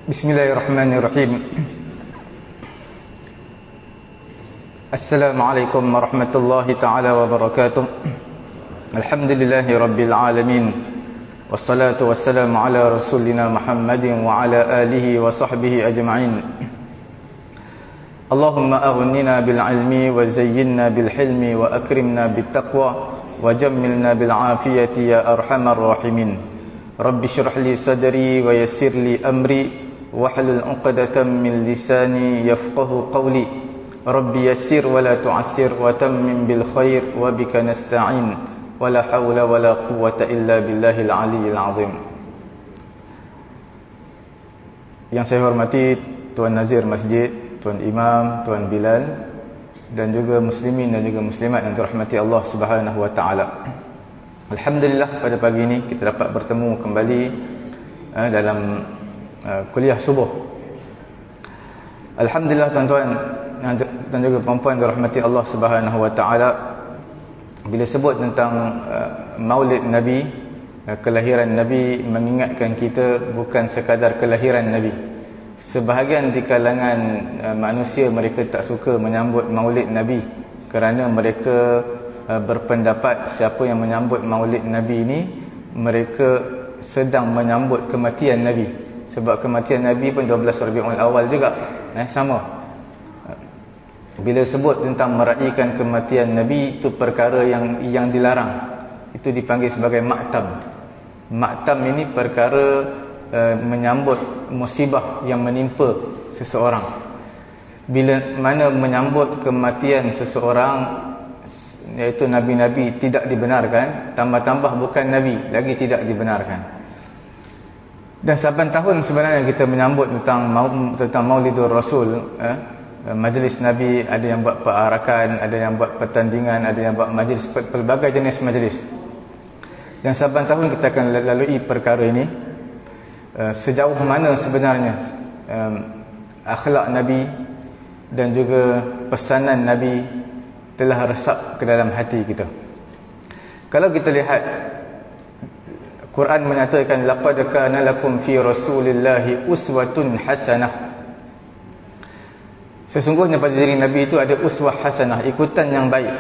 Bismillahirrahmanirrahim. Assalamualaikum warahmatullahi ta'ala wabarakatuh. Alhamdulillahi rabbil alamin. Wassalatu wassalamu ala rasulina Muhammadin wa ala alihi wa sahbihi ajma'in. Allahumma aghnina bil ilmi wa zayyinna bil hilmi wa akrimna bit taqwa wa jammilna bil afiyati ya arhamar rahimin. Rabbi shrah li sadri wa yassir li amri wahlul 'uqdatam min lisani yafqahu qawli. Rabbi yassir wa la tu'assir wa tammim bil khair wa bika nasta'in wa la hawla wa la quwwata illa billahil 'aliyyil 'azim. Yang saya hormati Tuan Nazir Masjid, Tuan Imam, Tuan Bilal, dan juga muslimin dan juga muslimat yang dirahmati Allah Subhanahu wa taala. Alhamdulillah, pada pagi ini kita dapat bertemu kembali dalam kuliah subuh. Alhamdulillah tuan-tuan dan juga puan-puan dirahmati Allah Subhanahu wa taala. Bila sebut tentang Maulid Nabi, kelahiran Nabi, mengingatkan kita bukan sekadar kelahiran Nabi. Sebahagian di kalangan manusia, mereka tak suka menyambut Maulid Nabi kerana mereka berpendapat siapa yang menyambut Maulid Nabi ini, mereka sedang menyambut kematian Nabi. Sebab kematian Nabi pun 12 Rabiul Awal juga, sama. Bila sebut tentang meraihkan kematian Nabi, itu perkara yang dilarang. Itu dipanggil sebagai maktam. Maktam ini perkara menyambut musibah yang menimpa seseorang. Bila mana menyambut kematian seseorang, iaitu Nabi-Nabi, tidak dibenarkan. Tambah-tambah bukan Nabi, lagi tidak dibenarkan. Dan saban tahun sebenarnya kita menyambut tentang Maulidur Rasul. Majlis Nabi, ada yang buat perarakan, ada yang buat pertandingan, ada yang buat majlis, pelbagai jenis majlis. Dan saban tahun kita akan lalui perkara ini. Sejauh mana sebenarnya akhlak Nabi dan juga pesanan Nabi telah resap ke dalam hati kita. Kalau kita lihat, Quran menyatakan laqad kana lakum fi rasulillahi uswatun hasanah. Sesungguhnya pada diri Nabi itu ada uswah hasanah, ikutan yang baik.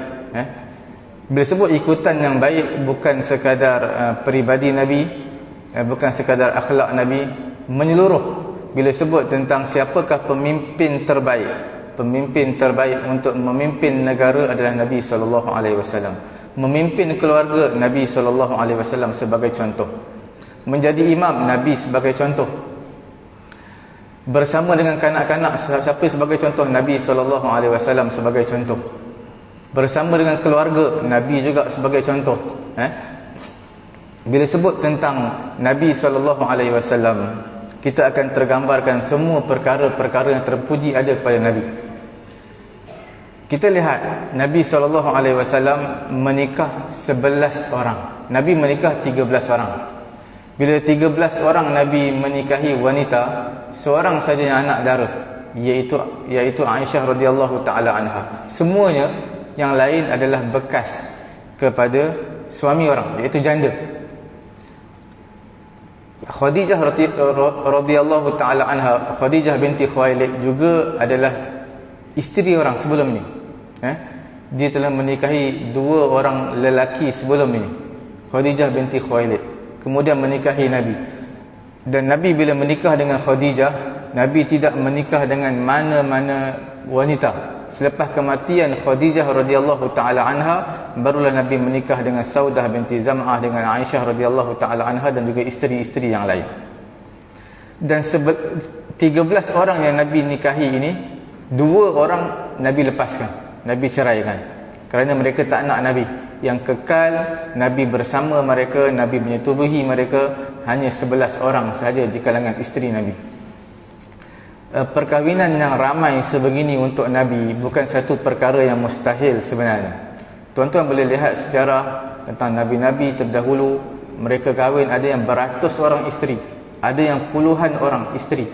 Bila sebut ikutan yang baik, bukan sekadar peribadi Nabi, bukan sekadar akhlak Nabi, menyeluruh. Bila sebut tentang siapakah pemimpin terbaik, pemimpin terbaik untuk memimpin negara adalah Nabi SAW. Memimpin keluarga Nabi SAW sebagai contoh. Menjadi imam Nabi sebagai contoh. Bersama dengan kanak-kanak, siapa sebagai contoh? Nabi SAW sebagai contoh. Bersama dengan keluarga, Nabi juga sebagai contoh. Bila sebut tentang Nabi SAW, kita akan tergambarkan semua perkara-perkara yang terpuji ada pada Nabi. Kita lihat Nabi SAW menikah 11 orang. Nabi menikah 13 orang. Bila 13 orang Nabi menikahi wanita, seorang saja yang anak dara, iaitu Aisyah radhiyallahu taala anha. Semuanya yang lain adalah bekas kepada suami orang, iaitu janda. Khadijah radhiyallahu taala anha, Khadijah binti Khuwailid juga adalah isteri orang sebelum ini. Dia telah menikahi 2 orang lelaki sebelum ini, Khadijah binti Khuwailid, kemudian menikahi Nabi. Dan Nabi bila menikah dengan Khadijah, Nabi tidak menikah dengan mana-mana wanita. Selepas kematian Khadijah radhiyallahu taala anha, barulah Nabi menikah dengan Saudah binti Zam'ah, dengan Aisyah radhiyallahu taala anha, dan juga isteri-isteri yang lain. Dan 13 orang yang Nabi nikahi ini, 2 orang Nabi lepaskan, Nabi ceraikan, kerana mereka tak nak Nabi. Yang kekal Nabi bersama mereka, Nabi menyetubuhi mereka, hanya 11 orang sahaja di kalangan isteri Nabi. Perkahwinan yang ramai sebegini untuk Nabi bukan satu perkara yang mustahil sebenarnya. Tuan-tuan boleh lihat sejarah tentang Nabi-Nabi terdahulu. Mereka kahwin, ada yang beratus orang isteri, ada yang puluhan orang isteri.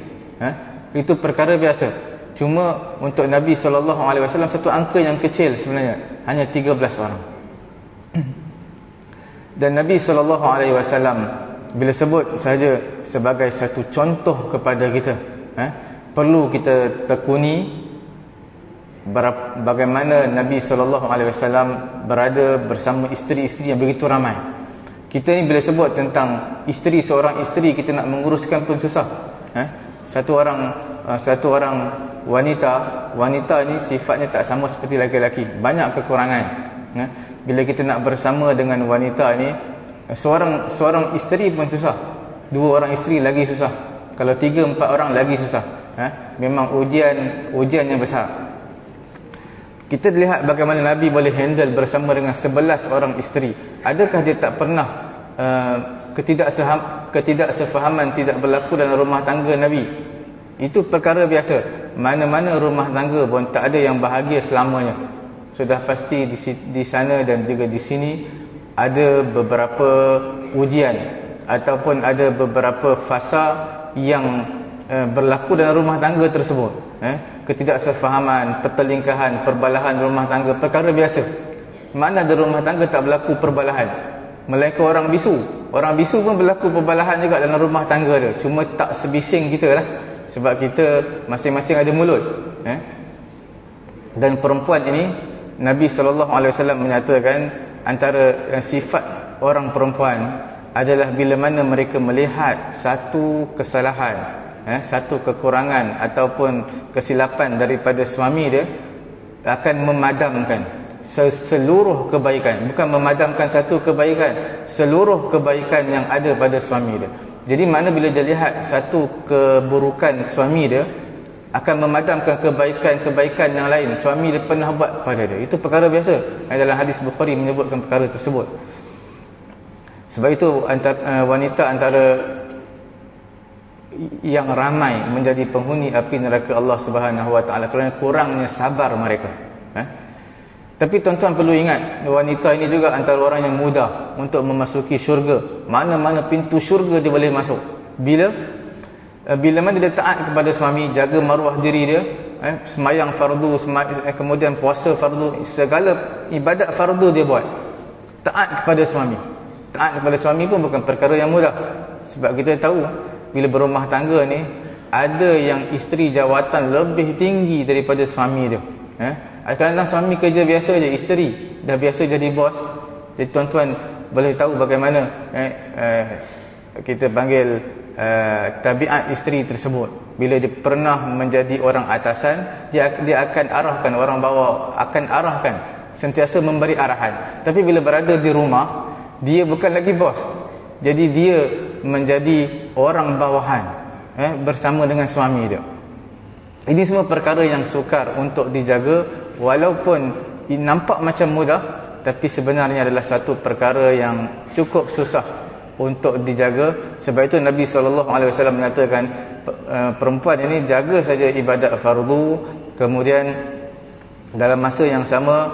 Itu perkara biasa. Cuma untuk Nabi SAW satu angka yang kecil sebenarnya, hanya 13 orang. Dan Nabi SAW bila sebut saja sebagai satu contoh kepada kita, perlu kita tekuni bagaimana Nabi SAW berada bersama isteri-isteri yang begitu ramai. Kita ni bila sebut tentang isteri, seorang isteri, kita nak menguruskan pun susah. Satu orang wanita ni sifatnya tak sama seperti lelaki-lelaki, banyak kekurangan. Bila kita nak bersama dengan wanita ni, seorang isteri pun susah, 2 orang isteri lagi susah, kalau 3-4 orang lagi susah. Memang ujian yang besar. Kita lihat bagaimana Nabi boleh handle bersama dengan 11 orang isteri. Adakah dia tak pernah ketidaksefahaman tidak berlaku dalam rumah tangga Nabi? Itu perkara biasa. Mana-mana rumah tangga pun tak ada yang bahagia selamanya. Sudah pasti di sana dan juga di sini ada beberapa ujian ataupun ada beberapa fasa yang berlaku dalam rumah tangga tersebut. Ketidaksefahaman, pertelingkahan, perbalahan rumah tangga, perkara biasa. Mana ada rumah tangga tak berlaku perbalahan? Melainkan orang bisu. Orang bisu pun berlaku perbalahan juga dalam rumah tangga dia. Cuma tak sebising kita lah, sebab kita masing-masing ada mulut. Dan perempuan ini, Nabi SAW menyatakan antara sifat orang perempuan adalah bila mana mereka melihat satu kesalahan, satu kekurangan ataupun kesilapan daripada suami dia, akan memadamkan seluruh kebaikan. Bukan memadamkan satu kebaikan, seluruh kebaikan yang ada pada suami dia. Jadi mana bila dia lihat satu keburukan suami dia, akan memadamkan kebaikan-kebaikan yang lain suami dia pernah buat pada dia. Itu perkara biasa. Dalam hadis Bukhari menyebutkan perkara tersebut. Sebab itu wanita antara yang ramai menjadi penghuni api neraka Allah Subhanahu Wa Taala kerana kurangnya sabar mereka. Tapi tuan-tuan perlu ingat, wanita ini juga antara orang yang mudah untuk memasuki syurga. Mana-mana pintu syurga dia boleh masuk. Bila mana dia taat kepada suami, jaga maruah diri dia, semayang fardu, kemudian puasa fardu, segala ibadat fardu dia buat, taat kepada suami. Taat kepada suami pun bukan perkara yang mudah. Sebab kita tahu bila berumah tangga ni, ada yang isteri jawatan lebih tinggi daripada suami dia. Kadang-kadang suami kerja biasa je, isteri dah biasa jadi bos. Jadi tuan-tuan boleh tahu bagaimana kita panggil tabiat isteri tersebut. Bila dia pernah menjadi orang atasan, dia akan arahkan orang bawah, akan arahkan, sentiasa memberi arahan. Tapi bila berada di rumah, dia bukan lagi bos, jadi dia menjadi orang bawahan bersama dengan suami dia. Ini semua perkara yang sukar untuk dijaga, walaupun nampak macam mudah, tapi sebenarnya adalah satu perkara yang cukup susah untuk dijaga. Sebab itu Nabi SAW mengatakan perempuan ini jaga saja ibadat fardu, kemudian dalam masa yang sama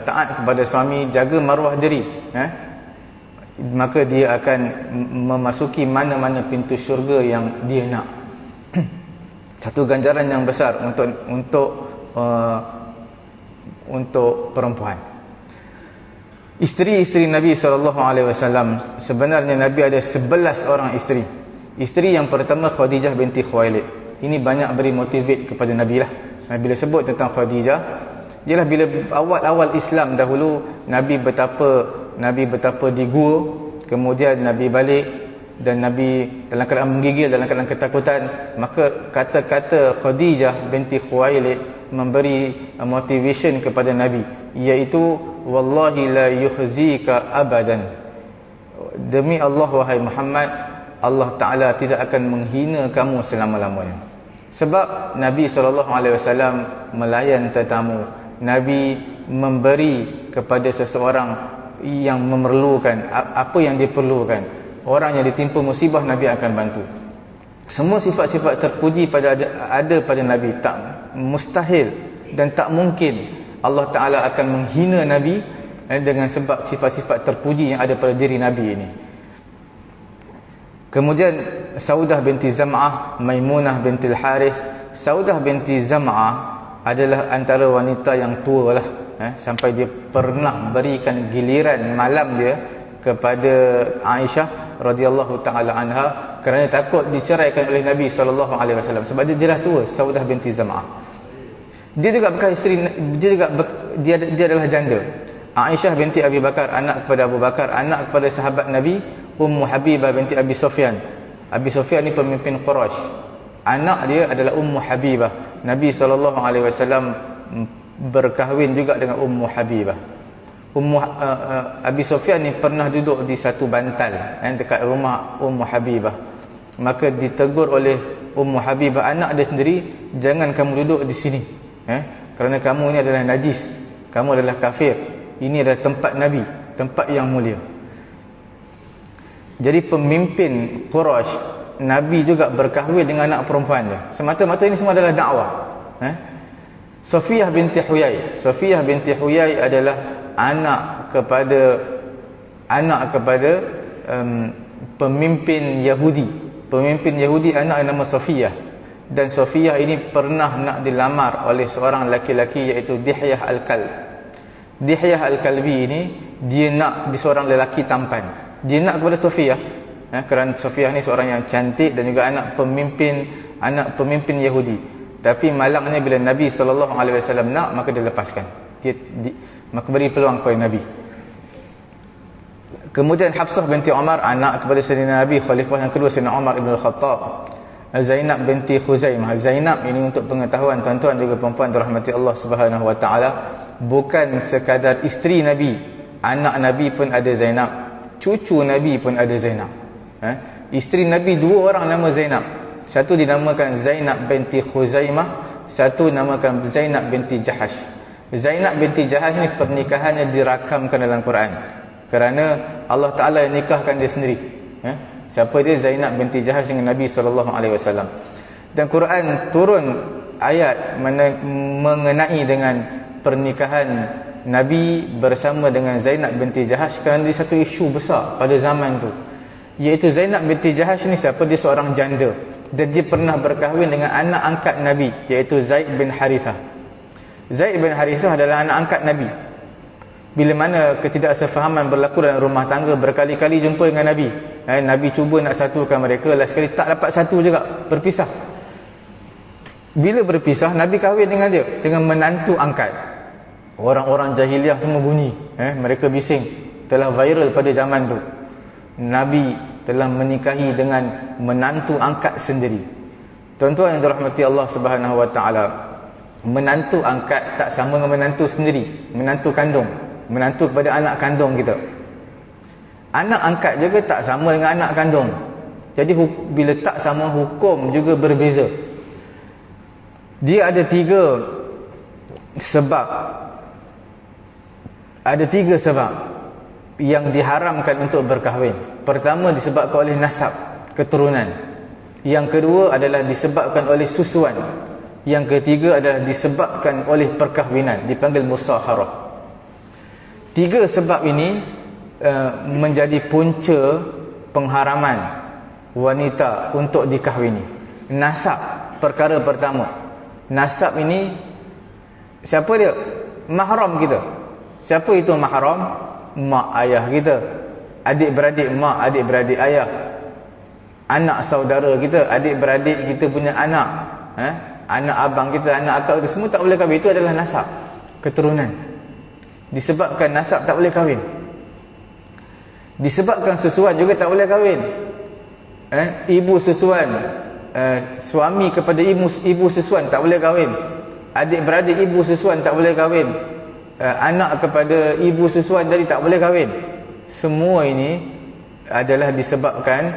taat kepada suami, jaga maruah diri, maka dia akan memasuki mana-mana pintu syurga yang dia nak. Satu ganjaran yang besar untuk perempuan. Isteri-isteri Nabi SAW, sebenarnya Nabi ada 11 orang isteri. Isteri yang pertama Khadijah binti Khuwailid. Ini banyak beri motivate kepada Nabi lah. Bila sebut tentang Khadijah, ialah bila awal-awal Islam dahulu, Nabi betapa di gua, kemudian Nabi balik dan Nabi dalam keadaan menggigil, dalam keadaan ketakutan. Maka kata-kata Khadijah binti Khuwailid memberi motivation kepada Nabi, iaitu wallahi la yukhzika abadan, demi Allah wahai Muhammad, Allah Ta'ala tidak akan menghina kamu selama-lamanya. Sebab Nabi SAW melayan tetamu, Nabi memberi kepada seseorang yang memerlukan apa yang diperlukan. Orang yang ditimpa musibah, Nabi akan bantu. Semua sifat-sifat terpuji ada pada Nabi. Tak mustahil dan tak mungkin Allah Ta'ala akan menghina Nabi dengan sebab sifat-sifat terpuji yang ada pada diri Nabi ini. Kemudian Saudah binti Zam'ah, Maimunah binti Al-Haris. Saudah binti Zam'ah adalah antara wanita yang tua lah, sampai dia pernah berikan giliran malam dia kepada Aisyah radhiyallahu taala anha kerana takut diceraikan oleh Nabi sallallahu alaihi wasallam sebab dia dah tua, Saudah binti Zam'ah. Dia juga bukan isteri, dia adalah janda. Aisyah binti Abi Bakar, anak kepada Abu Bakar, anak kepada sahabat Nabi Ummu Habibah binti Abi Sufyan. Abi Sufyan ni pemimpin Quraisy. Anak dia adalah Ummu Habibah. Nabi SAW berkahwin juga dengan Ummu Habibah. Abi Sufyan ni pernah duduk di satu bantal dekat rumah Ummu Habibah. Maka ditegur oleh Ummu Habibah, anak dia sendiri, jangan kamu duduk di sini, kerana kamu ni adalah najis, kamu adalah kafir. Ini adalah tempat Nabi, tempat yang mulia. Jadi pemimpin Quraisy, Nabi juga berkahwin dengan anak perempuan dia. Semata-mata ini semua adalah dakwah. Safiyah binti Huyai. Safiyah binti Huyai adalah anak kepada pemimpin Yahudi. Pemimpin Yahudi anak nama Safiyah. Dan Safiyah ini pernah nak dilamar oleh seorang laki-laki iaitu Dihyah Al-Kalb. Dihyah Al-Kalbi ini dia nak di seorang lelaki tampan. Dia nak kepada Safiyah, kerana Safiyah ni seorang yang cantik dan juga anak pemimpin Yahudi. Tapi malangnya bila Nabi SAW nak, maka dia lepaskan. Maka beri peluang kepada Nabi. Kemudian Hafsah binti Umar, anak kepada Sayyidina Nabi, khalifah yang kedua Sayyidina Umar ibn al-Khattab. Zainab binti Khuzaimah. Zainab ini, untuk pengetahuan tuan-tuan juga perempuan dirahmati Allah Subhanahu wa taala, bukan sekadar isteri Nabi, anak Nabi pun ada Zainab, cucu Nabi pun ada Zainab. Isteri Nabi dua orang nama Zainab. Satu dinamakan Zainab binti Khuzaimah, satu dinamakan Zainab binti Jahash. Zainab binti Jahash ni pernikahannya dirakamkan dalam Quran, kerana Allah Ta'ala yang nikahkan dia sendiri. Siapa dia? Zainab binti Jahash dengan Nabi SAW. Dan Quran turun ayat mengenai dengan pernikahan Nabi bersama dengan Zainab binti Jahash, kerana dia satu isu besar pada zaman tu, iaitu Zainab binti Jahash ni siapa? Dia seorang janda dan dia pernah berkahwin dengan anak angkat Nabi, iaitu Zaid bin Harithah. Zaid bin Harithah adalah anak angkat Nabi. Bila mana ketidaksefahaman berlaku dalam rumah tangga, berkali-kali jumpa dengan Nabi, Nabi cuba nak satukan mereka, last sekali tak dapat satu juga, berpisah. Bila berpisah, Nabi kahwin dengan dia, dengan menantu angkat. Orang-orang jahiliah semua bunyi, mereka bising. Telah viral pada zaman tu, Nabi telah menikahi dengan menantu angkat sendiri. Tuan-tuan yang dirahmati Allah Subhanahu wa taala, menantu angkat tak sama dengan menantu sendiri, menantu kandung, menantu kepada anak kandung kita. Anak angkat juga tak sama dengan anak kandung. Jadi bila tak sama, hukum juga berbeza. Dia ada tiga sebab. Ada tiga sebab yang diharamkan untuk berkahwin. Pertama, disebabkan oleh nasab, keturunan. Yang kedua adalah disebabkan oleh susuan. Yang ketiga adalah disebabkan oleh perkahwinan, dipanggil musaharah. Tiga sebab ini menjadi punca pengharaman wanita untuk dikahwini. Nasab, perkara pertama. Nasab ini, siapa dia? Mahram kita. Siapa itu mahram? Mak ayah kita, adik-beradik mak, adik-beradik ayah, anak saudara kita, adik-beradik kita punya anak, anak abang kita, anak akak kita, semua tak boleh kahwin. Itu adalah nasab, keturunan. Disebabkan nasab tak boleh kahwin. Disebabkan susuan juga tak boleh kahwin. Ibu susuan, suami kepada ibu susuan tak boleh kahwin. Adik-beradik ibu susuan tak boleh kahwin. Anak kepada ibu susuan jadi tak boleh kahwin. Semua ini adalah disebabkan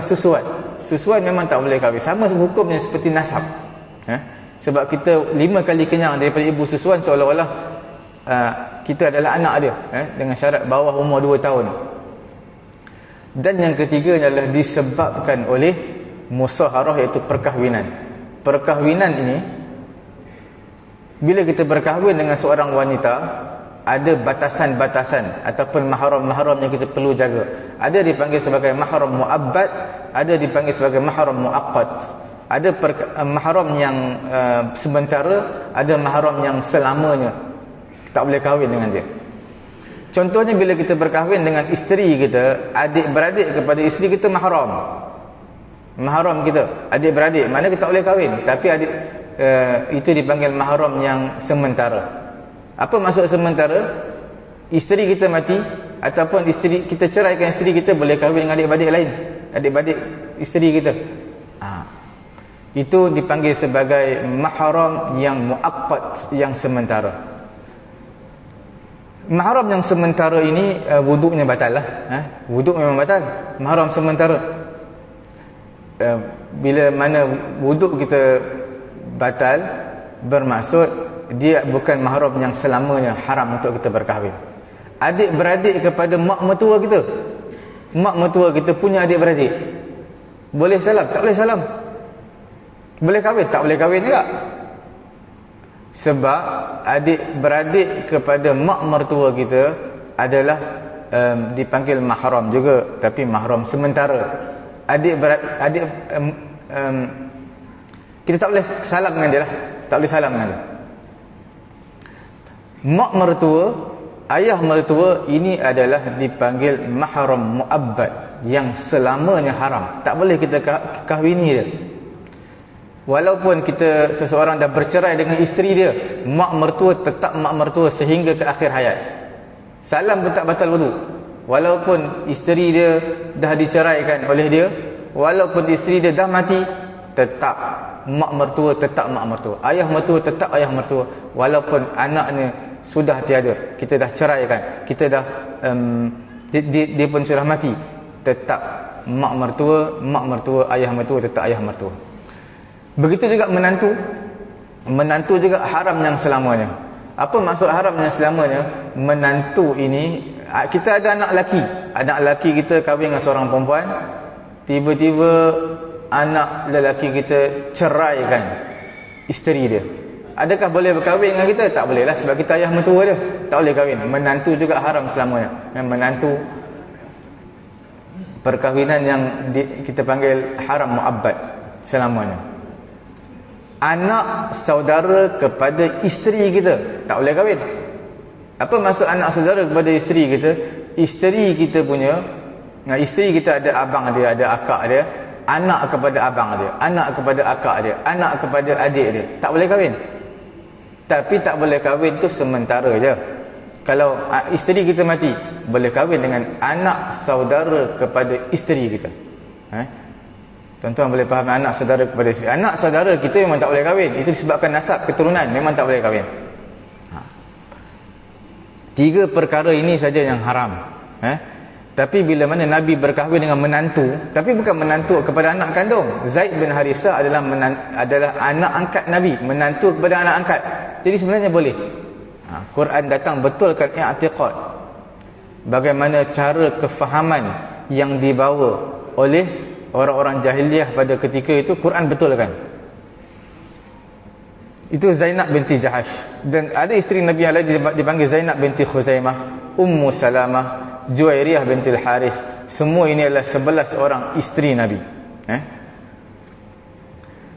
susuan. Susuan memang tak boleh kahwin. Sama hukumnya seperti nasab. Sebab kita 5 kali kenyang daripada ibu susuan, seolah-olah kita adalah anak dia, dengan syarat bawah umur 2 tahun. Dan yang ketiga adalah disebabkan oleh musaharah, iaitu perkahwinan. Perkahwinan ini, bila kita berkahwin dengan seorang wanita, ada batasan-batasan ataupun mahram-mahram yang kita perlu jaga. Ada dipanggil sebagai mahram muabbad, ada dipanggil sebagai mahram muaqqad. Ada mahram yang sementara, ada mahram yang selamanya tak boleh kahwin dengan dia. Contohnya bila kita berkahwin dengan isteri kita, adik-beradik kepada isteri kita mahram. Mahram kita, adik-beradik, mana kita tak boleh kahwin, tapi itu dipanggil mahram yang sementara. Apa maksud sementara? Isteri kita mati ataupun isteri kita ceraikan isteri kita, boleh kahwin dengan adik-beradik lain, adik-beradik isteri kita. Itu dipanggil sebagai mahram yang muaqqat, yang sementara. Mahram yang sementara ini wuduknya batal lah. Wuduk memang batal. Mahram sementara, bila mana wuduk kita batal, bermaksud dia bukan mahram yang selamanya haram untuk kita berkahwin. Adik-beradik kepada mak mertua kita, mak mertua kita punya adik-beradik, boleh salam? Tak boleh salam. Boleh kahwin? Tak boleh kahwin juga. Sebab adik-beradik kepada mak mertua kita adalah dipanggil mahram juga, tapi mahram sementara. Kita tak boleh salam dengan dia lah. Tak boleh salam dengan dia. Mak mertua, ayah mertua, ini adalah dipanggil mahram muabbad, yang selamanya haram. Tak boleh kita kahwini dia. Walaupun seseorang dah bercerai dengan isteri dia, mak mertua tetap mak mertua sehingga ke akhir hayat. Salam pun tak batal wuduk. Walaupun isteri dia dah diceraikan oleh dia, walaupun isteri dia dah mati, tetap mak mertua tetap mak mertua, ayah mertua tetap ayah mertua. Walaupun anaknya sudah tiada, kita dah ceraikan, kita dah dia pun sudah mati, tetap mak mertua, ayah mertua tetap ayah mertua. Begitu juga menantu juga haram yang selamanya. Apa maksud haram yang selamanya? Menantu ini, kita ada anak lelaki kita kahwin dengan seorang perempuan, tiba-tiba anak lelaki kita ceraikan isteri dia. Adakah boleh berkahwin dengan kita? Tak boleh lah, sebab kita ayah mertua dia, tak boleh kahwin. Menantu juga haram selamanya. Yang menantu, perkahwinan yang kita panggil haram muabbad selamanya. Anak saudara kepada isteri kita tak boleh kahwin. Apa maksud anak saudara kepada isteri kita? Isteri kita punya, isteri kita ada abang dia, ada akak dia, anak kepada abang dia, anak kepada akak dia, anak kepada adik dia, tak boleh kahwin. Tapi tak boleh kahwin tu sementara je. Kalau isteri kita mati, boleh kahwin dengan anak saudara kepada isteri kita. Tuan-tuan boleh faham, anak saudara kepada isteri. Anak saudara kita memang tak boleh kahwin. Itu disebabkan nasab, keturunan, memang tak boleh kahwin. 3 perkara ini saja yang haram. Tapi bila mana Nabi berkahwin dengan menantu, tapi bukan menantu kepada anak kandung. Zaid bin Harisah adalah anak angkat Nabi, menantu kepada anak angkat. Jadi sebenarnya boleh. Quran datang betulkan i'tiqad, bagaimana cara kefahaman yang dibawa oleh orang-orang jahiliah pada ketika itu. Quran betulkan. Itu Zainab binti Jahash. Dan ada isteri Nabi yang lain dipanggil Zainab binti Khuzaimah, Ummu Salamah, Juwairiyah binti Al-Haris. Semua ini adalah 11 orang isteri Nabi.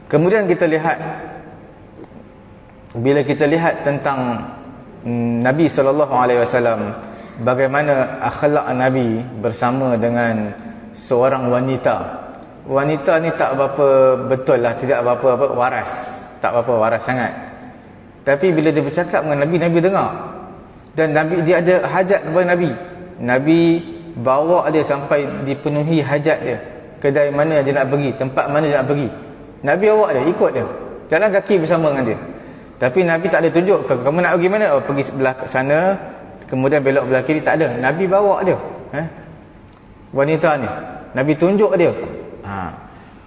Kemudian kita lihat, bila kita lihat tentang Nabi SAW, bagaimana akhlak Nabi bersama dengan seorang wanita. Wanita ni tak berapa betul lah, tidak berapa waras, tak berapa waras sangat. Tapi bila dia bercakap dengan Nabi, Nabi dengar. Dan Nabi, dia ada hajat kepada Nabi. Nabi bawa dia sampai dipenuhi hajat dia. Kedai mana dia nak pergi, tempat mana dia nak pergi, Nabi bawa dia, ikut dia, jalan kaki bersama dengan dia. Tapi Nabi tak ada tunjuk, kamu nak pergi mana? Oh, pergi sebelah sana, kemudian belok belah kiri, tak ada. Nabi bawa dia. Wanita ni Nabi tunjuk dia.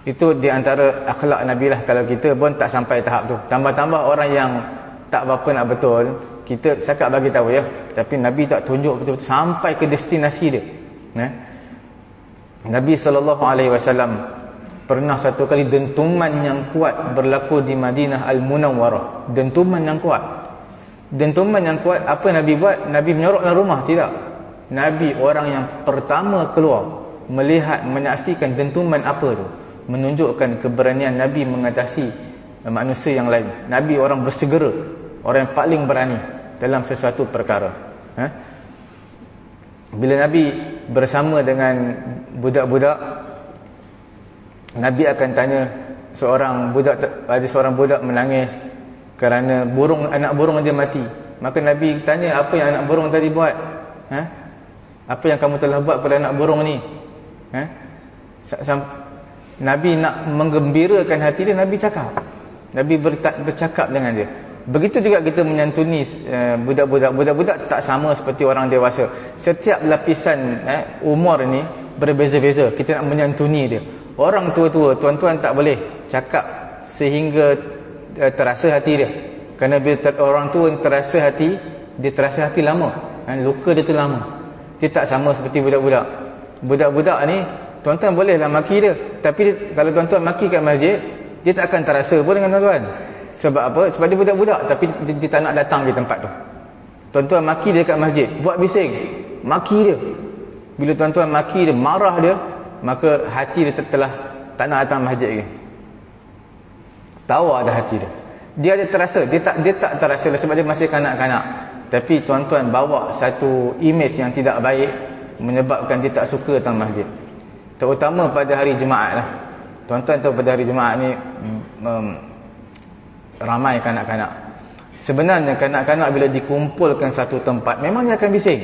Itu di antara akhlak Nabi lah. Kalau kita pun tak sampai tahap tu, tambah-tambah orang yang tak berapa nak betul, kita cakap bagi tahu ya, tapi Nabi tak tunjuk betul-betul sampai ke destinasi dia. Nabi SAW pernah satu kali dentuman yang kuat berlaku di Madinah Al-Munawwarah. Dentuman yang kuat. Dentuman yang kuat, apa Nabi buat? Nabi menyorok dalam rumah? Tidak. Nabi orang yang pertama keluar, melihat, menyaksikan dentuman apa tu, menunjukkan keberanian Nabi mengatasi manusia yang lain. Nabi orang bersegera, orang yang paling berani dalam sesuatu perkara. Bila Nabi bersama dengan budak-budak, Nabi akan tanya ada seorang budak menangis kerana anak burung dia mati. Maka Nabi tanya, apa yang anak burung tadi buat? Apa yang kamu telah buat pada anak burung ni? Nabi nak menggembirakan hati dia, Nabi cakap. Nabi bercakap dengan dia. Begitu juga kita menyantuni budak-budak. Budak-budak tak sama seperti orang dewasa. Setiap lapisan umur ni berbeza-beza. Kita nak menyantuni dia. Orang tua-tua, tuan-tuan tak boleh cakap sehingga terasa hati dia. Kerana bila orang tua terasa hati, dia terasa hati lama. Luka dia tu lama. Dia tak sama seperti budak-budak. Budak-budak ni, tuan-tuan bolehlah maki dia. Tapi kalau tuan-tuan maki kat masjid, dia tak akan terasa pun dengan tuan-tuan. Sebab apa? Sebab dia budak-budak, tapi dia tak nak datang di tempat tu. Tuan-tuan maki dia kat masjid, buat bising, maki dia. Bila tuan-tuan maki dia, marah dia, maka hati dia telah tak nak datang masjid lagi. Tahu ada hati dia. Dia ada terasa, dia tak terasa sebab dia masih kanak-kanak. Tapi tuan-tuan bawa satu imej yang tidak baik, menyebabkan dia tak suka datang masjid. Terutama pada hari Jumaat lah. Tuan-tuan tahu pada hari Jumaat ni ramai kanak-kanak. Sebenarnya kanak-kanak bila dikumpulkan satu tempat, memang dia akan bising.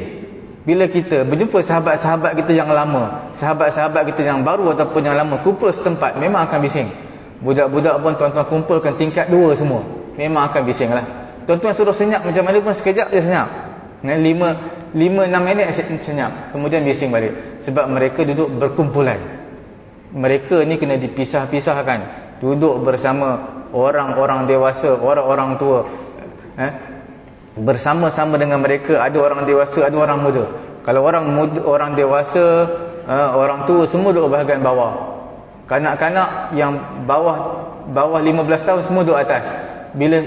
Bila kita berjumpa sahabat-sahabat kita yang lama, sahabat-sahabat kita yang baru ataupun yang lama, kumpul setempat, memang akan bising. Budak-budak pun tuan-tuan kumpulkan tingkat 2 semua, memang akan bising lah. Tuan-tuan suruh senyap macam mana pun, sekejap je senyap. 5-6 minit senyap, kemudian bising balik. Sebab mereka duduk berkumpulan. Mereka ni kena dipisah-pisahkan. Duduk bersama orang-orang dewasa, orang-orang tua. Bersama-sama dengan mereka, ada orang dewasa, ada orang muda. Kalau orang dewasa, orang tua semua duduk bahagian bawah. Kanak-kanak yang bawah 15 tahun semua duduk atas. Bila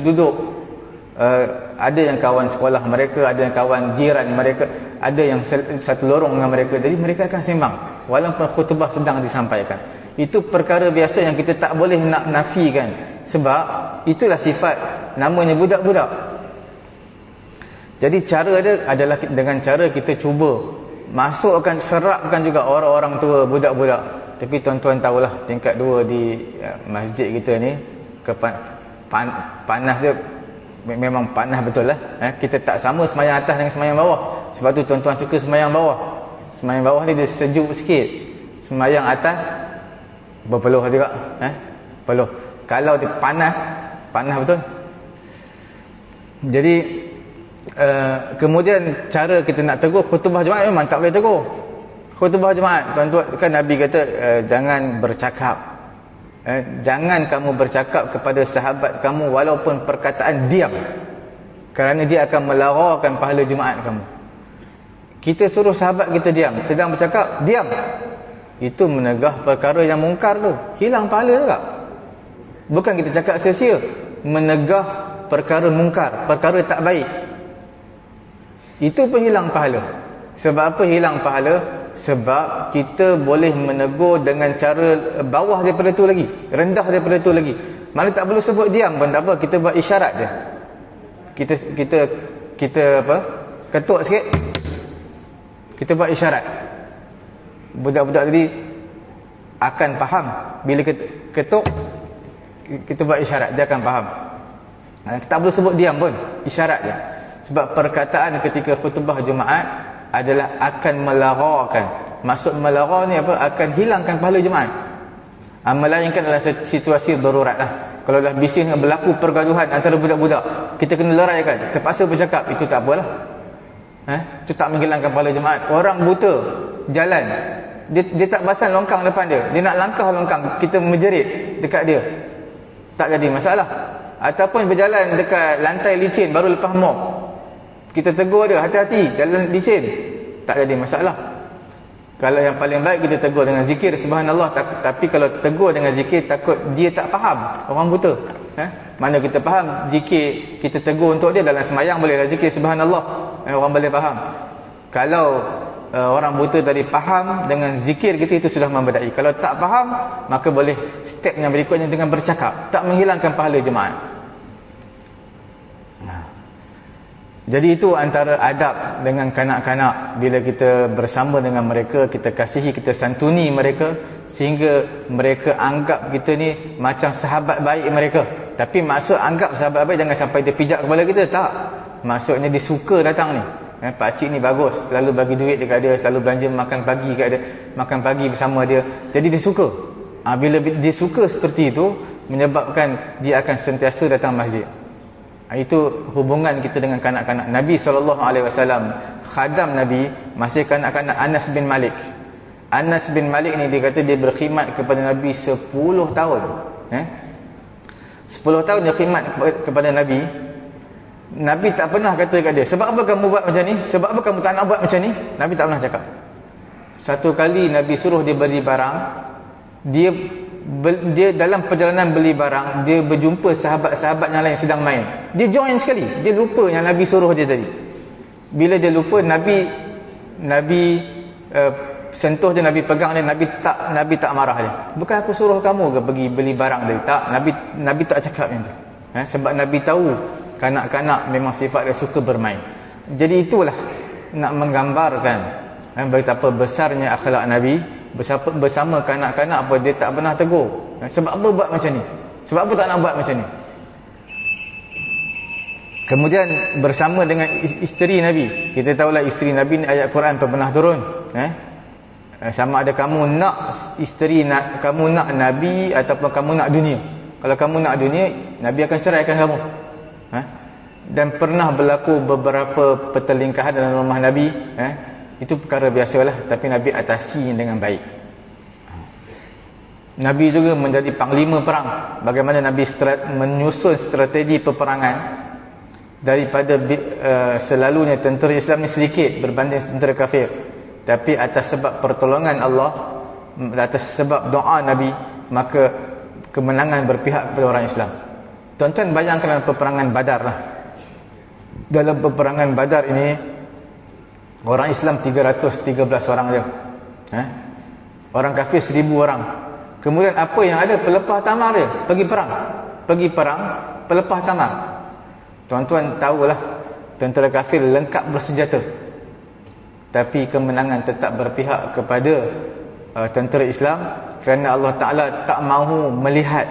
duduk, ada yang kawan sekolah mereka, ada yang kawan jiran mereka, ada yang satu lorong dengan mereka. Jadi mereka akan sembang walaupun khutbah sedang disampaikan. Itu perkara biasa yang kita tak boleh nak nafikan. Sebab itulah sifat namanya budak-budak. Jadi cara dia adalah dengan cara kita cuba masukkan, serapkan juga orang-orang tua, budak-budak. Tapi tuan-tuan tahulah tingkat 2 di masjid kita ni, panas dia memang panas betul lah. Kita tak sama semayang atas dengan semayang bawah. Sebab tu tuan-tuan suka semayang bawah. Semayang bawah ni dia sejuk sikit. Semayang atas berpeluh juga. Peluh. Kalau dia panas betul. Jadi kemudian cara kita nak tegur, khutbah Jumaat memang tak boleh tegur. Khutbah Jumaat, tuan-tuan, kan Nabi kata jangan bercakap. Jangan kamu bercakap kepada sahabat kamu walaupun perkataan diam, kerana dia akan melarakan pahala Jumaat kamu. Kita suruh sahabat kita diam, sedang bercakap, diam. Itu menegah perkara yang mungkar tu, hilang pahala juga. Bukan kita cakap sia-sia, menegah perkara mungkar, perkara tak baik. Itu pun hilang pahala. Sebab apa hilang pahala? Sebab kita boleh menegur dengan cara bawah daripada tu lagi, rendah daripada tu lagi. Mana tak perlu sebut diam pun tak apa, kita buat isyarat je. Kita apa? Ketuk sikit. Kita buat isyarat. Budak-budak tadi akan faham bila ketuk, kita buat isyarat, dia akan faham. Tak perlu sebut diam pun, isyarat je. Sebab perkataan ketika khutbah Jumaat adalah akan melarakan. Maksud melara ni apa? Akan hilangkan pahala Jumaat. Melainkan dalam situasi darurat lah. Kalau dah bising berlaku pergaduhan antara budak-budak, kita kena leraikan, terpaksa bercakap, itu tak apalah. Itu tak menghilangkan pahala Jumaat. Orang buta jalan, dia tak pasang longkang depan dia, dia nak langkah longkang, kita menjerit dekat dia, tak jadi masalah. Ataupun berjalan dekat lantai licin baru lepas mop, kita tegur dia, hati-hati jalan licin, tak jadi masalah. Kalau yang paling baik kita tegur dengan zikir subhanallah. Tapi kalau tegur dengan zikir, takut dia tak faham, orang buta. Mana kita faham zikir, kita tegur untuk dia dalam semayang bolehlah zikir subhanallah, orang boleh faham. Kalau orang buta tadi faham dengan zikir kita, itu sudah membedai. Kalau tak faham, maka boleh step yang berikutnya dengan bercakap, tak menghilangkan pahala Jumaat. Jadi itu antara adab dengan kanak-kanak. Bila kita bersama dengan mereka, kita kasihi, kita santuni mereka, sehingga mereka anggap kita ni macam sahabat baik mereka. Tapi maksud anggap sahabat baik jangan sampai dia pijak kepala kita, tak. Maksudnya dia suka datang ni. Pakcik ni bagus, selalu bagi duit dekat dia, selalu belanja makan pagi kat dia, makan pagi bersama dia. Jadi dia suka. Bila dia suka seperti itu, menyebabkan dia akan sentiasa datang masjid. Itu hubungan kita dengan kanak-kanak. Nabi SAW, khadam Nabi, masih kanak-kanak Anas bin Malik. Anas bin Malik ni dia kata dia berkhidmat kepada Nabi 10 tahun. 10 tahun dia khidmat kepada Nabi. Nabi tak pernah kata kat dia, sebab apa kamu buat macam ni? Sebab apa kamu tak nak buat macam ni? Nabi tak pernah cakap. Satu kali Nabi suruh dia beli barang, dia dalam perjalanan beli barang, dia berjumpa sahabat-sahabat yang lain sedang main. Dia join sekali. Dia lupa yang Nabi suruh dia tadi. Bila dia lupa, Nabi sentuh dia, Nabi pegang dia, Nabi tak marah dia. Bukan aku suruh kamu ke pergi beli barang tadi? Tak, Nabi tak cakap macam tu. Sebab Nabi tahu kanak-kanak memang sifat dia suka bermain. Jadi itulah nak menggambarkan betapa besarnya akhlak Nabi. Bersama kanak-kanak apa, dia tak pernah tegur. Sebab apa buat macam ni? Sebab apa tak nak buat macam ni? Kemudian bersama dengan isteri Nabi. Kita tahulah isteri Nabi ni ayat Quran pernah turun. Sama ada kamu nak isteri, kamu nak Nabi ataupun kamu nak dunia. Kalau kamu nak dunia, Nabi akan ceraikan kamu. Dan pernah berlaku beberapa pertelingkahan dalam rumah Nabi. Itu perkara biasalah, tapi Nabi atasi dengan baik. Nabi juga menjadi panglima perang. Bagaimana Nabi menyusun strategi peperangan daripada selalunya tentera Islam ni sedikit berbanding tentera kafir. Tapi atas sebab pertolongan Allah, atas sebab doa Nabi, maka kemenangan berpihak kepada orang Islam. Tuan-tuan bayangkan dalam peperangan Badar lah. Dalam peperangan Badar ini, orang Islam 313 orang je. Orang kafir 1000 orang. Kemudian apa yang ada? Pelepah tamar dia. Pergi perang, pelepah tamar. Tuan-tuan tahulah, tentera kafir lengkap bersenjata. Tapi kemenangan tetap berpihak kepada tentera Islam, kerana Allah Ta'ala tak mahu melihat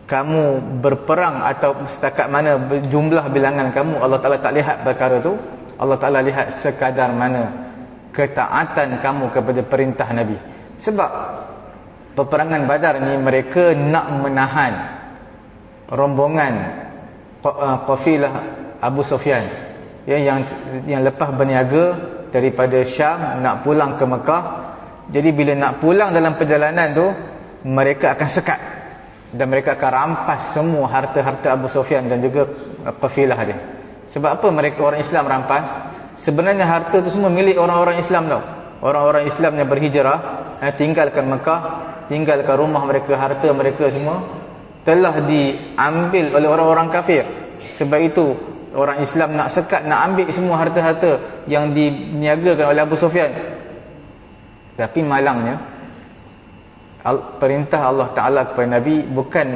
kamu berperang atau setakat mana jumlah bilangan kamu. Allah Ta'ala tak lihat perkara tu. Allah Ta'ala lihat sekadar mana ketaatan kamu kepada perintah Nabi. Sebab peperangan Badar ni mereka nak menahan rombongan qafilah Abu Sufyan yang lepas berniaga daripada Syam nak pulang ke Mekah. Jadi bila nak pulang dalam perjalanan tu, mereka akan sekat dan mereka akan rampas semua harta-harta Abu Sufyan dan juga qafilah dia. Sebab apa mereka orang Islam rampas? Sebenarnya harta tu semua milik orang-orang Islam tau. Orang-orang Islam yang berhijrah, tinggalkan Mekah, tinggalkan rumah mereka, harta mereka semua telah diambil oleh orang-orang kafir. Sebab itu orang Islam nak sekat, nak ambil semua harta-harta yang diniagakan oleh Abu Sufyan. Tapi malangnya, perintah Allah Ta'ala kepada Nabi bukan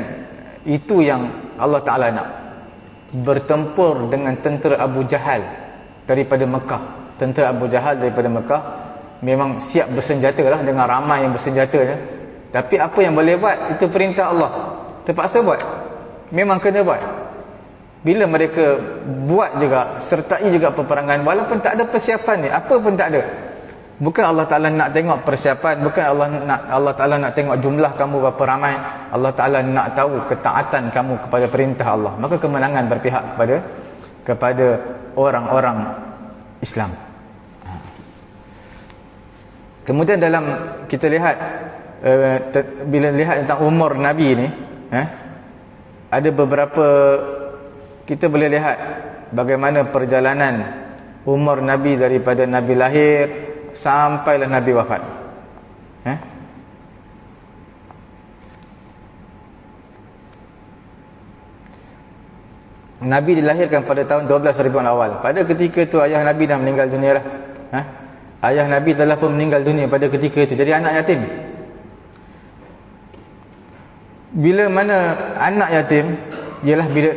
itu yang Allah Ta'ala nak. Bertempur dengan tentera Abu Jahal daripada Mekah. Tentera Abu Jahal daripada Mekah memang siap bersenjata lah, dengan ramai yang bersenjata je. Tapi apa yang boleh buat, itu perintah Allah. Terpaksa buat. Memang kena buat. Bila mereka buat juga, sertai juga peperangan, walaupun tak ada persiapan ni, apa pun tak ada. Bukan Allah Ta'ala nak tengok persiapan, bukan Allah Ta'ala nak tengok jumlah kamu berapa ramai. Allah Ta'ala nak tahu ketaatan kamu kepada perintah Allah. Maka kemenangan berpihak kepada orang-orang Islam. Kemudian dalam kita lihat, bila lihat tentang umur Nabi ni, ada beberapa, kita boleh lihat bagaimana perjalanan umur Nabi daripada Nabi lahir sampailah Nabi wafat. Nabi dilahirkan pada tahun 12 Rabiul Awal. Pada ketika itu ayah Nabi dah meninggal dunia lah. Ayah Nabi telah pun meninggal dunia pada ketika itu. Jadi anak yatim. Bila mana anak yatim, ialah bila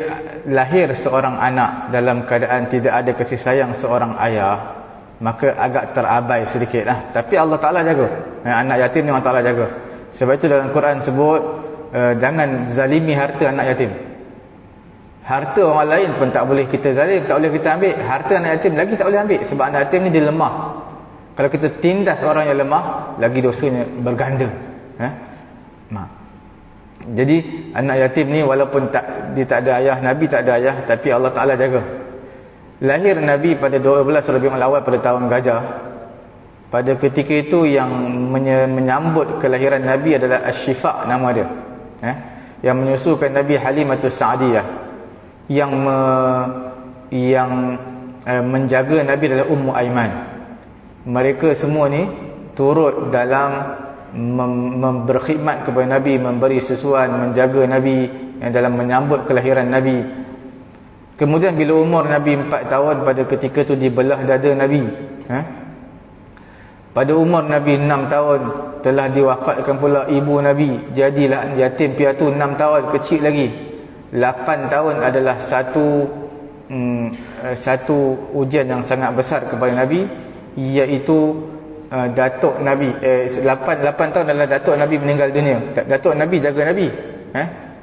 lahir seorang anak dalam keadaan tidak ada kasih sayang seorang ayah, maka agak terabai sedikit lah. Tapi Allah Ta'ala jaga. Anak yatim ni Allah Ta'ala jaga. Sebab itu dalam Quran sebut, jangan zalimi harta anak yatim. Harta orang lain pun tak boleh kita zalim, tak boleh kita ambil. Harta anak yatim lagi tak boleh ambil. Sebab anak yatim ni dia lemah. Kalau kita tindas orang yang lemah, lagi dosanya berganda. Jadi anak yatim ni walaupun dia tak ada ayah, Nabi tak ada ayah, tapi Allah Ta'ala jaga. Lahir Nabi pada 12 Rabiul Awal pada tahun gajah. Pada ketika itu yang menyambut kelahiran Nabi adalah Asy-Syifa, nama dia. Yang menyusukan Nabi Halimatus Sa'diyah. Yang menjaga Nabi adalah Ummu Aiman. Mereka semua ni turut dalam berkhidmat kepada Nabi, memberi sesuan, menjaga Nabi dalam menyambut kelahiran Nabi. Kemudian bila umur Nabi 4 tahun, pada ketika itu dibelah dada Nabi. Pada umur Nabi 6 tahun telah diwafatkan pula ibu Nabi. Jadilah yatim piatu 6 tahun, kecil lagi. 8 tahun adalah satu ujian yang sangat besar kepada Nabi, iaitu datuk Nabi 8 tahun adalah datuk Nabi meninggal dunia. Datuk Nabi jaga Nabi.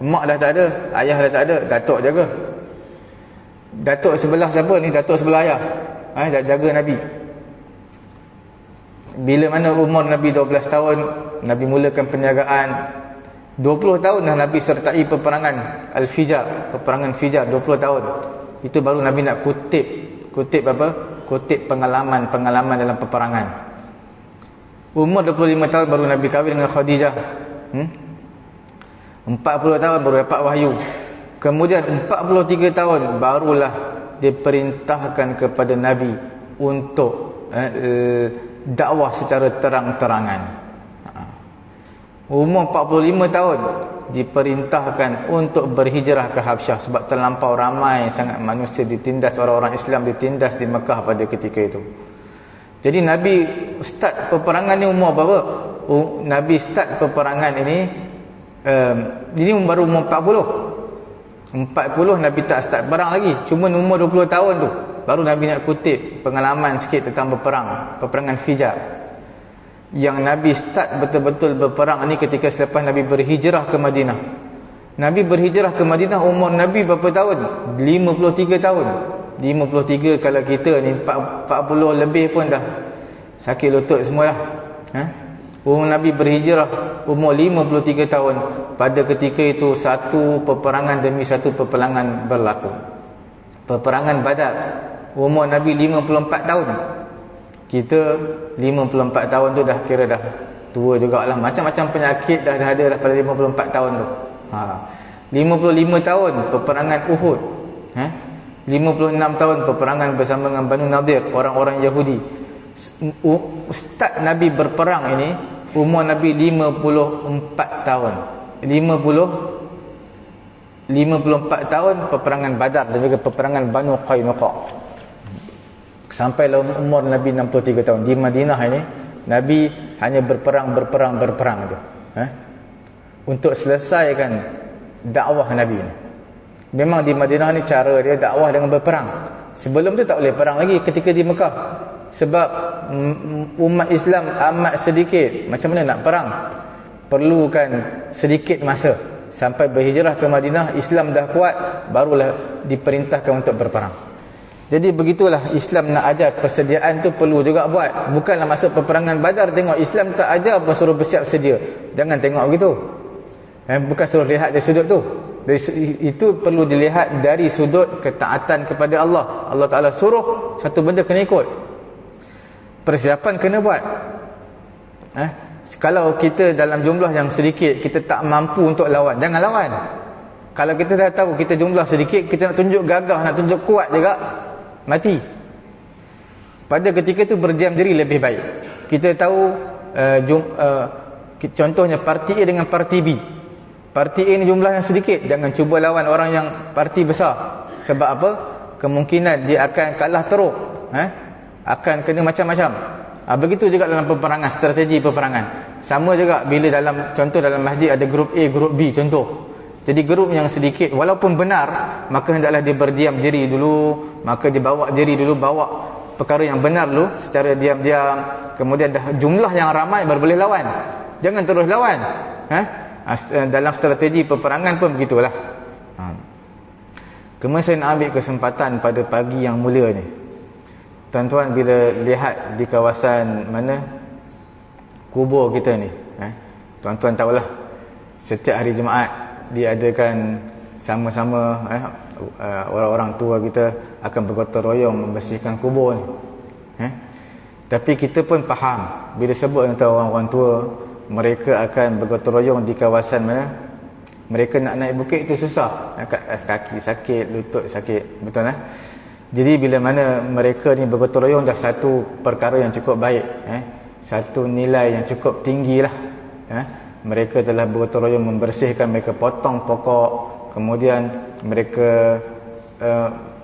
Mak dah tak ada, ayah dah tak ada, datuk jaga. Datuk sebelah siapa ni? Datuk sebelah ayah. Jaga Nabi. Bila mana umur Nabi 12 tahun, Nabi mulakan penjagaan. 20 tahun dah Nabi sertai peperangan Al-Fijar, peperangan Fijar 20 tahun. Itu baru Nabi nak kutip apa? Kutip pengalaman dalam peperangan. Umur 25 tahun baru Nabi kahwin dengan Khadijah. 40 tahun baru dapat wahyu. Kemudian 43 tahun barulah diperintahkan kepada Nabi untuk dakwah secara terang-terangan. Umur 45 tahun diperintahkan untuk berhijrah ke Habsyah, sebab terlampau ramai sangat manusia ditindas, orang-orang Islam ditindas di Mekah pada ketika itu. Jadi Nabi start peperangan ni umur berapa? Nabi start peperangan ini baru umur 40 Nabi tak start perang lagi. Cuma umur 20 tahun tu baru Nabi nak kutip pengalaman sikit tentang peperangan Fijar. Yang Nabi start betul-betul berperang ni ketika selepas Nabi berhijrah ke Madinah. Nabi berhijrah ke Madinah, umur Nabi berapa tahun? 53 tahun. 53, kalau kita ni 40 lebih pun dah sakit lutut semualah. Umur Nabi berhijrah umur 53 tahun. Pada ketika itu satu peperangan demi satu peperangan berlaku. Peperangan Badar, umur Nabi 54 tahun. Kita 54 tahun tu dah kira dah tua jugalah. Macam-macam penyakit dah ada dah pada 54 tahun tu. 55 tahun peperangan Uhud. 56 tahun peperangan bersama dengan Banu Nadir, orang-orang Yahudi. Start Nabi berperang ini umur Nabi 54 tahun. 54 tahun peperangan Badar dan juga peperangan Banu Qainuqa. Sampailah umur Nabi 63 tahun. Di Madinah ini Nabi hanya berperang je. Untuk selesaikan dakwah Nabi ini. Memang di Madinah ni cara dia dakwah dengan berperang. Sebelum tu tak boleh perang lagi ketika di Mekah. Sebab umat Islam amat sedikit. Macam mana nak perang? Perlukan sedikit masa. Sampai berhijrah ke Madinah, Islam dah kuat, barulah diperintahkan untuk berperang. Jadi begitulah Islam nak ajar persediaan tu perlu juga buat. Bukanlah masa peperangan Badar tengok Islam tak ajar pun suruh bersiap sedia. Jangan tengok begitu. Bukan suruh lihat dari sudut tu. Itu perlu dilihat dari sudut ketaatan kepada Allah. Allah Ta'ala suruh satu benda kena ikut. Persiapan kena buat. Kalau kita dalam jumlah yang sedikit, kita tak mampu untuk lawan, jangan lawan. Kalau kita dah tahu kita jumlah sedikit, kita nak tunjuk gagah, nak tunjuk kuat juga, mati. Pada ketika itu berdiam diri lebih baik. Kita tahu contohnya parti A dengan parti B. Parti A ni jumlah yang sedikit, jangan cuba lawan orang yang parti besar. Sebab apa? Kemungkinan dia akan kalah teruk, akan kena macam-macam. Begitu juga dalam peperangan, strategi peperangan. Sama juga bila dalam contoh dalam masjid ada grup A, grup B contoh. Jadi grup yang sedikit walaupun benar, maka hendaklah dia berdiam diri dulu, maka dia bawa diri dulu, bawa perkara yang benar dulu secara diam-diam, kemudian dah jumlah yang ramai baru boleh lawan. Jangan terus lawan. Dalam strategi peperangan pun begitulah. Kemudian saya nak ambil kesempatan pada pagi yang mulia ni. Tuan-tuan bila lihat di kawasan mana kubur kita ni, tuan-tuan tahulah setiap hari Jumaat diadakan sama-sama orang-orang tua kita akan bergotong royong membersihkan kubur ni. Tapi kita pun faham bila sebut tentang orang-orang tua, mereka akan bergotong royong di kawasan mana mereka nak naik bukit itu susah, kaki sakit, lutut sakit, betul lah. Jadi bila mana mereka ni bergotong royong dah satu perkara yang cukup baik, satu nilai yang cukup tinggi lah. Mereka telah bergotong royong membersihkan, mereka potong pokok, kemudian mereka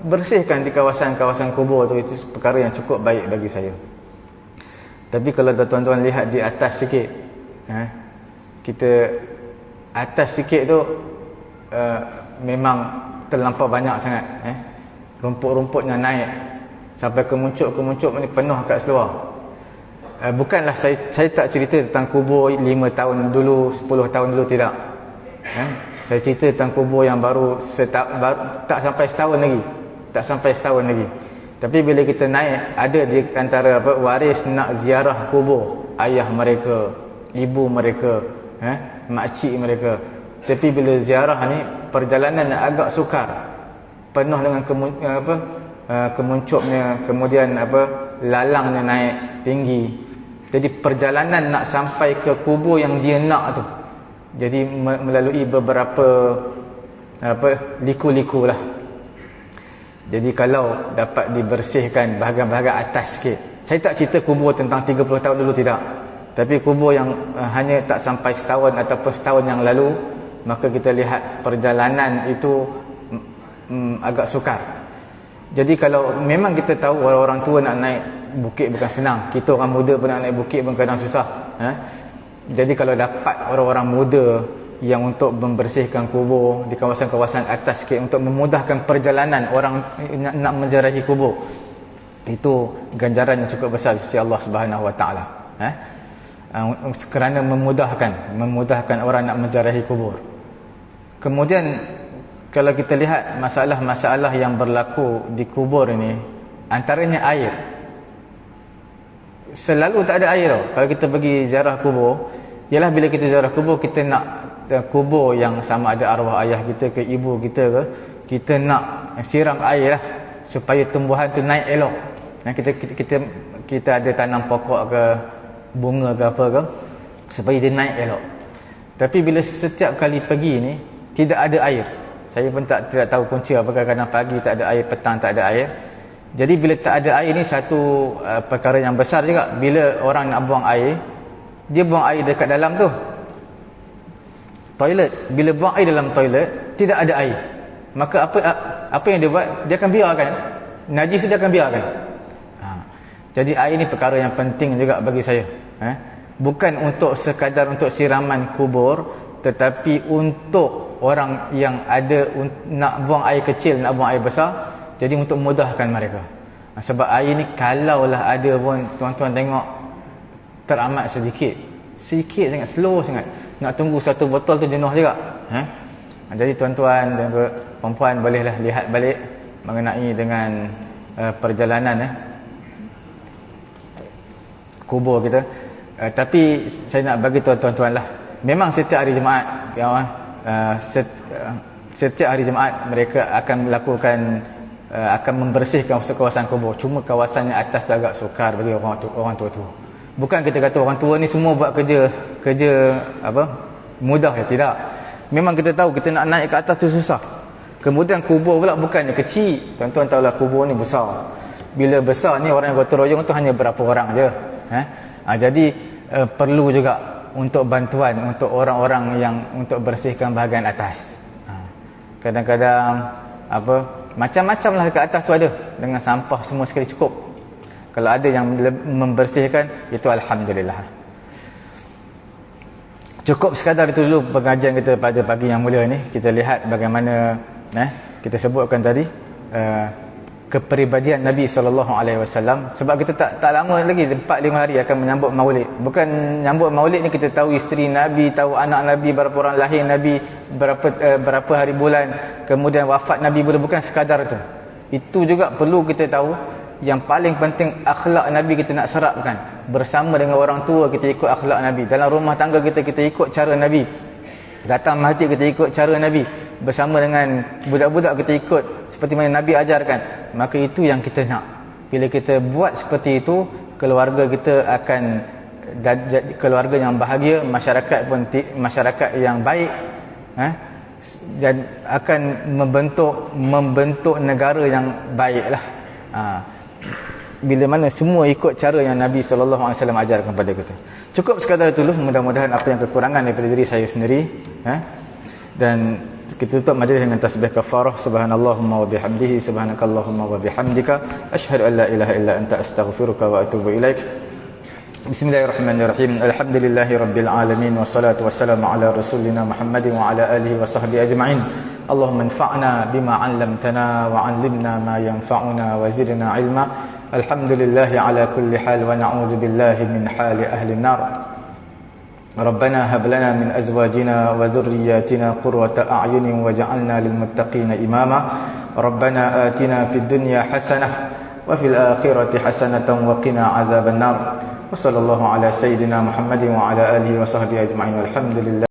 bersihkan di kawasan-kawasan kubur tu. Itu perkara yang cukup baik bagi saya. Tapi kalau tuan-tuan lihat di atas sikit, kita atas sikit tu memang terlampau banyak sangat. Rumput-rumputnya naik sampai kemuncuk-kemuncuk ni penuh kat seluar. Bukanlah saya tak cerita tentang kubur 5 tahun dulu, 10 tahun dulu, tidak. Saya cerita tentang kubur yang baru tak sampai setahun lagi. Tak sampai setahun lagi. Tapi bila kita naik, ada di antara waris nak ziarah kubur ayah mereka, ibu mereka, makcik mereka. Tapi bila ziarah ni perjalanan agak sukar. Penuh dengan kemuncuknya, kemudian lalangnya naik tinggi. Jadi perjalanan nak sampai ke kubur yang dia nak tu, jadi melalui beberapa liku-liku lah. Jadi kalau dapat dibersihkan bahagian-bahagian atas sikit. Saya tak cerita kubur tentang 30 tahun dulu, tidak. Tapi kubur yang hanya tak sampai setahun ataupun setahun yang lalu, maka kita lihat perjalanan itu agak sukar. Jadi kalau memang kita tahu orang-orang tua nak naik bukit bukan senang, kita orang muda pun nak naik bukit pun kadang susah. Jadi kalau dapat orang-orang muda yang untuk membersihkan kubur di kawasan-kawasan atas sikit, untuk memudahkan perjalanan orang nak menziarahi kubur, itu ganjaran yang cukup besar di sisi Allah Subhanahu Wa Taala. Kerana memudahkan orang nak menziarahi kubur. Kemudian kalau kita lihat masalah-masalah yang berlaku di kubur ini, antaranya air. Selalu tak ada air tau. Kalau kita pergi ziarah kubur, ialah bila kita ziarah kubur, kita nak kubur yang sama ada arwah ayah kita ke ibu kita ke, kita nak siram air lah supaya tumbuhan tu naik elok. Kita ada tanam pokok ke bunga ke apa ke, supaya dia naik elok. Tapi bila setiap kali pergi ni tidak ada air, saya pun tidak tahu punca apa, kadang-kadang pagi tak ada air, petang tak ada air. Jadi bila tak ada air ni satu perkara yang besar juga. Bila orang nak buang air, dia buang air dekat dalam tu toilet. Bila buang air dalam toilet tidak ada air, maka apa yang dia buat, dia akan biarkan najis, dia akan biarkan. Jadi air ni perkara yang penting juga bagi saya. Bukan untuk sekadar untuk siraman kubur, tetapi untuk orang yang ada nak buang air kecil, nak buang air besar, jadi untuk memudahkan mereka. Sebab air ni kalaulah ada pun, tuan-tuan tengok teramat sedikit sangat, slow sangat. Nak tunggu satu botol tu jenuh juga. Jadi tuan-tuan dan perempuan bolehlah lihat balik mengenai dengan perjalanan kubur kita. Tapi saya nak bagi tuan-tuan lah, memang setiap hari Jumaat, setiap hari Jumaat mereka akan melakukan akan membersihkan kawasan kubur. Cuma kawasan yang atas tu agak sukar bagi orang tua-tua. Bukan kita kata orang tua ni semua buat kerja mudah, ya, tidak. Memang kita tahu kita nak naik ke atas tu susah. Kemudian kubur pula bukannya kecil. Tuan-tuan tahulah kubur ni besar. Bila besar ni orang yang gotong royong tu hanya berapa orang je. Jadi perlu juga untuk bantuan untuk orang-orang yang untuk bersihkan bahagian atas. Kadang-kadang macam-macam lah ke atas tu ada, dengan sampah semua sekali cukup. Kalau ada yang membersihkan, itu alhamdulillah. Cukup sekadar itu dulu pengajian kita pada pagi yang mulia ni. Kita lihat bagaimana kita sebutkan tadi kepribadian Nabi SAW. Sebab kita tak lama lagi, 4-5 hari akan menyambut Maulid. Bukan menyambut Maulid ni kita tahu isteri Nabi, tahu anak Nabi, berapa orang lahir Nabi, berapa hari bulan, kemudian wafat Nabi, bukan sekadar itu. Itu juga perlu kita tahu. Yang paling penting akhlak Nabi kita nak serapkan. Bersama dengan orang tua kita ikut akhlak Nabi. Dalam rumah tangga kita ikut cara Nabi. Datang masjid kita ikut cara Nabi. Bersama dengan budak-budak kita ikut seperti mana Nabi ajarkan. Maka itu yang kita nak. Bila kita buat seperti itu, keluarga kita akan keluarga yang bahagia, masyarakat pun masyarakat yang baik, dan akan membentuk negara yang baiklah. Bila mana semua ikut cara yang Nabi SAW ajarkan kepada kita. Cukup sekadar itu dulu. Mudah-mudahan apa yang kekurangan daripada diri saya sendiri, dan kita tutup majlis dengan tasbih kafarah. Subhanallahumma wa bihamdihi, subhanakallahumma wa bihamdika, asyhadu an la ilaha illa anta, astaghfiruka wa atubu ilaik. Bismillahirrahmanirrahim. Alhamdulillahi rabbil alamin, wassalatu wassalamu ala rasulina Muhammadin wa ala alihi wa sahbihi ajma'in. Allahumma anfa'na bima 'allamtana wa 'allimna ma yanfa'una wa zidna 'ilma. Alhamdulillahi ala kulli hal wa na'udzu billahi min hali ahli an-nar. Rabbana hab lana min azwajina wa dhurriyyatina qurrata a'yunin waj'alna lil muttaqina imama. Rabbana atina fid dunya hasanah wa fil akhirati hasanatan wa qina 'adzaban nar. Wa sallallahu ala sayyidina Muhammadin wa ala alihi wa sahbihi ajma'in. Alhamdulillah.